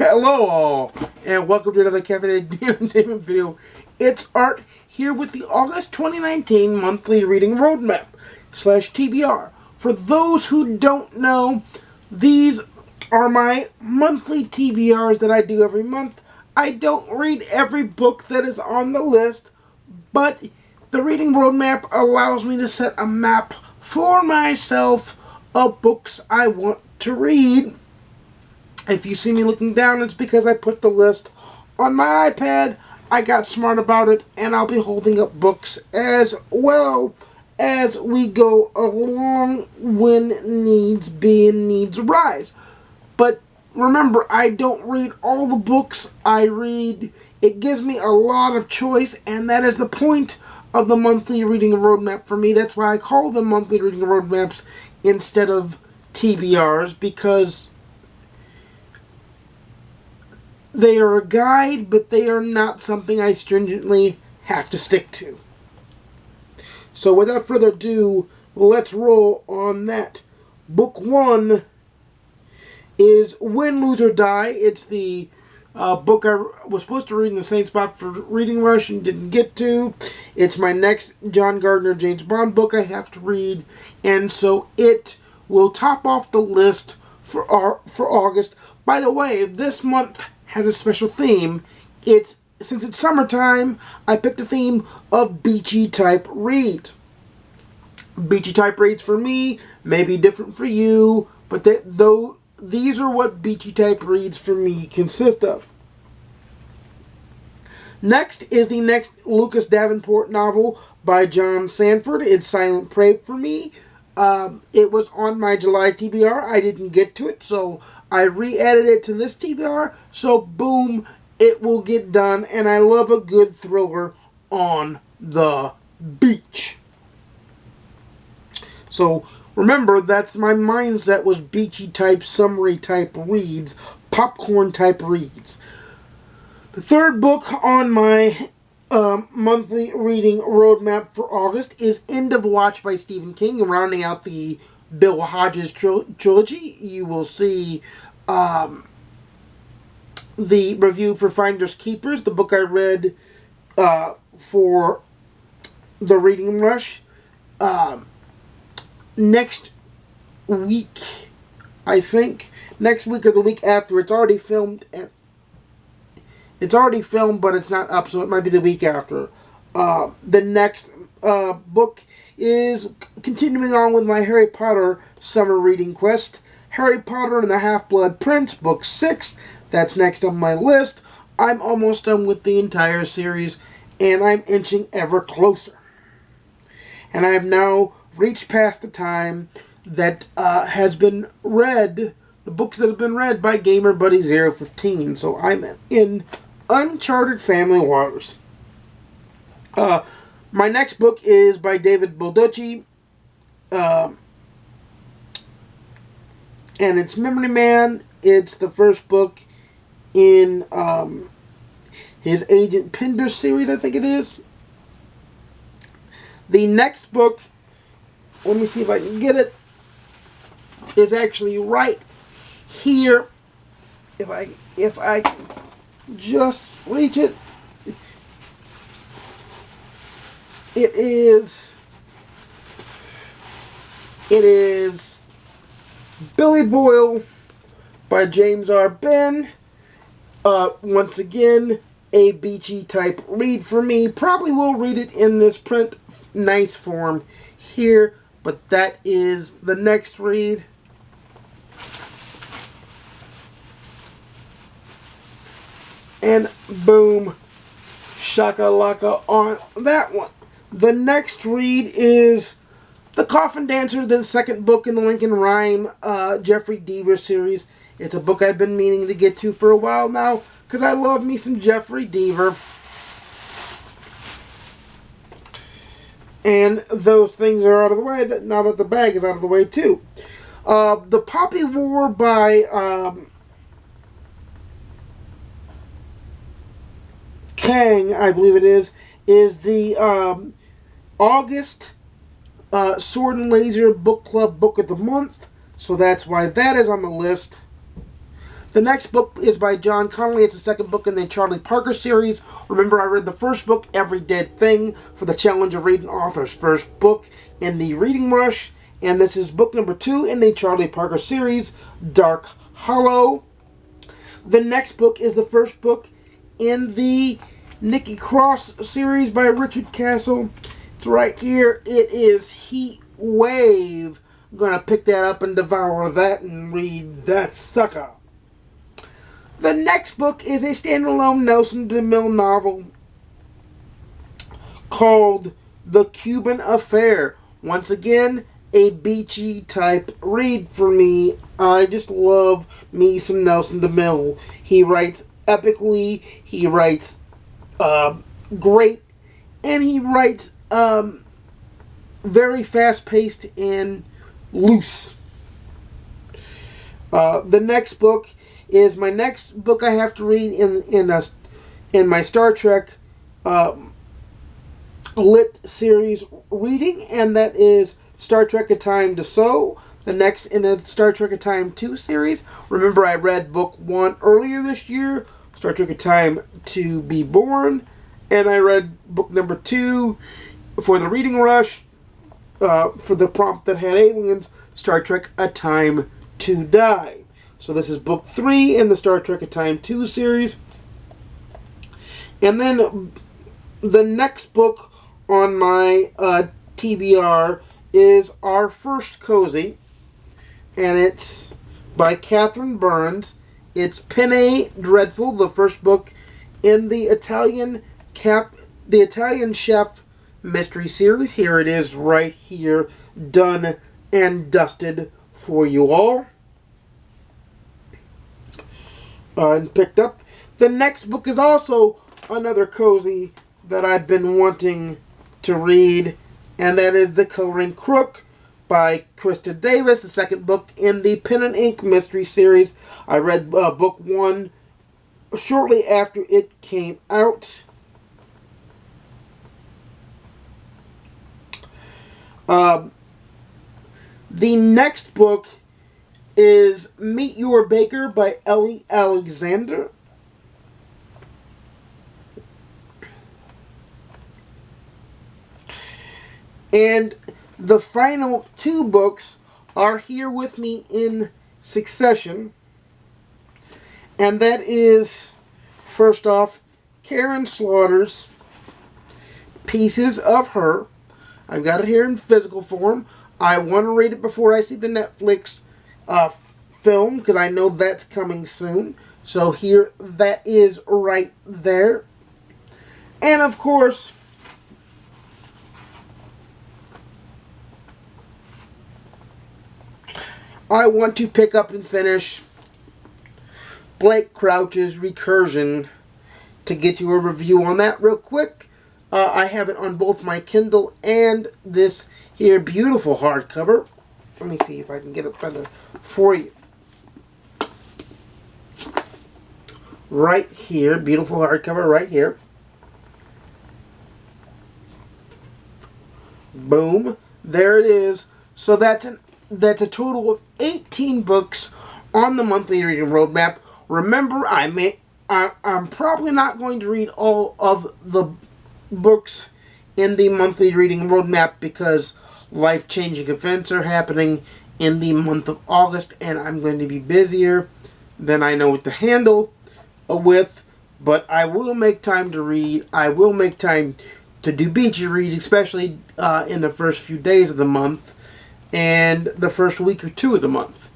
Hello all, and welcome to another Kevin and David video. It's Art here with the August 2019 monthly reading roadmap / TBR. For those who don't know, these are my monthly TBRs that I do every month. I don't read every book that is on the list, but the reading roadmap allows me to set a map for myself of books I want to read. If you see me looking down, it's because I put the list on my iPad. I got smart about it, and I'll be holding up books as well as we go along when needs be and needs arise. But remember, I don't read all the books I read. It gives me a lot of choice, and that is the point of the monthly reading roadmap for me. That's why I call them monthly reading roadmaps instead of TBRs, because they are a guide, but they are not something I stringently have to stick to. So without further ado, let's roll on that. Book 1 is Win, Lose, or Die. It's the book I was supposed to read in the same spot for Reading Rush and didn't get to. It's my next John Gardner James Bond book I have to read, and so it will top off the list for August. By the way, this month has a special theme. Since it's summertime, I picked a theme of beachy type reads. Beachy type reads for me may be different for you, but these are what beachy type reads for me consist of. Next is the next Lucas Davenport novel by John Sanford. It's Silent Prey for me. It was on my July TBR. I didn't get to it, so I re-added it to this TBR, so boom, it will get done, and I love a good thriller on the beach. So remember, that's my mindset, was beachy type, summary type reads, popcorn type reads. The third book on my monthly reading roadmap for August is End of Watch by Stephen King, rounding out the Bill Hodges trilogy. You will see the review for Finders Keepers, the book I read for the Reading Rush. Next week, I think. Next week or the week after. It's already filmed. But it's not up, so it might be the week after. The next book is continuing on with my Harry Potter summer reading quest. Harry Potter and the Half-Blood Prince, Book 6. That's next on my list. I'm almost done with the entire series, and I'm inching ever closer. And I have now reached past the time that has been read, the books that have been read by Gamer Buddy 015. So I'm in uncharted family waters. My next book is by David Baldacci, and it's Memory Man. It's the first book in his Agent Pinder series, I think it is. The next book, let me see if I can get it, is actually right here. If I can just reach it. It is Billy Boyle by James R. Ben. Once again, a beachy type read for me. Probably will read it in this print nice form here, but that is the next read. And boom, shakalaka on that one. The next read is The Coffin Dancers, the second book in the Lincoln Rhyme Jeffrey Deaver series. It's a book I've been meaning to get to for a while now, because I love me some Jeffrey Deaver. And those things are out of the way, now that the bag is out of the way too. The Poppy War by Kang, I believe it is the August Sword and Laser Book Club Book of the Month. So that's why that is on the list. The next book is by John Connolly. It's the second book in the Charlie Parker series. Remember, I read the first book, Every Dead Thing, for the challenge of reading author's first book in the Reading Rush. And this is book number 2 in the Charlie Parker series, Dark Hollow. The next book is the first book in the Nikki Cross series by Richard Castle. It's right here. It is Heat Wave. I'm going to pick that up and devour that and read that sucker. The next book is a standalone Nelson DeMille novel called The Cuban Affair. Once again, a beachy type read for me. I just love me some Nelson DeMille. He writes epically, he writes great, and he writes very fast-paced and loose. The next book is my next book I have to read in my Star Trek lit series reading, and that is Star Trek: A Time to Sew. The next in the Star Trek: A Time 2 series. Remember, I read book 1 earlier this year, Star Trek: A Time to Be Born, and I read book number 2 for the Reading Rush for the prompt that had aliens, Star Trek: A Time to Die. So this is book 3 in the Star Trek: A Time 2 series. And then the next book on my TBR is Our First Cozy, and it's by Catherine Burns. It's Penne Dreadful, the first book in the Italian Chef mystery series. Here it is right here, done and dusted for you all. And picked up. The next book is also another cozy that I've been wanting to read, and that is The Covering Crook by Krista Davis, the second book in the Pen and Ink mystery series. I read book 1 shortly after it came out. The next book is Meet Your Baker by Ellie Alexander. And the final 2 books are here with me in succession. And that is, first off, Karen Slaughter's Pieces of Her. I've got it here in physical form. I want to read it before I see the Netflix film, because I know that's coming soon. So here, that is right there. And of course, I want to pick up and finish Blake Crouch's Recursion to get you a review on that real quick. I have it on both my Kindle and this here beautiful hardcover. Let me see if I can get it better for you. Right here, beautiful hardcover right here. Boom. There it is. So that's a total of 18 books on the monthly reading roadmap. Remember, I'm probably not going to read all of the books in the monthly reading roadmap because life-changing events are happening in the month of August, and I'm going to be busier than I know what to handle with. But I will make time to read. I will make time to do beachy reads, especially in the first few days of the month and the first week or 2 of the month.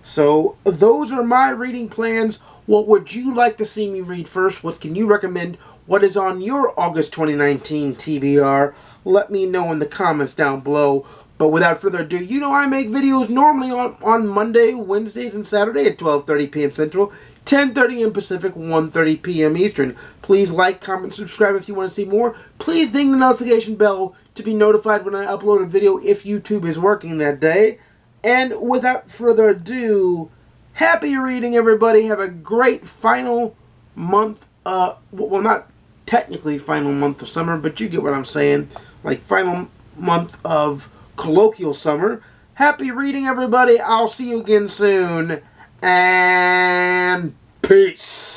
So those are my reading plans. What would you like to see me read first? What can you recommend? What is on your August 2019 TBR? Let me know in the comments down below. But without further ado, you know I make videos normally on Monday, Wednesdays, and Saturday at 12:30 p.m. Central, 10:30 a.m. Pacific, 1:30 p.m. Eastern. Please like, comment, subscribe if you want to see more. Please ding the notification bell to be notified when I upload a video if YouTube is working that day. And without further ado, happy reading, everybody. Have a great final month. Well, not technically final month of summer, but you get what I'm saying. Like final month of colloquial summer. Happy reading, everybody. I'll see you again soon. And peace.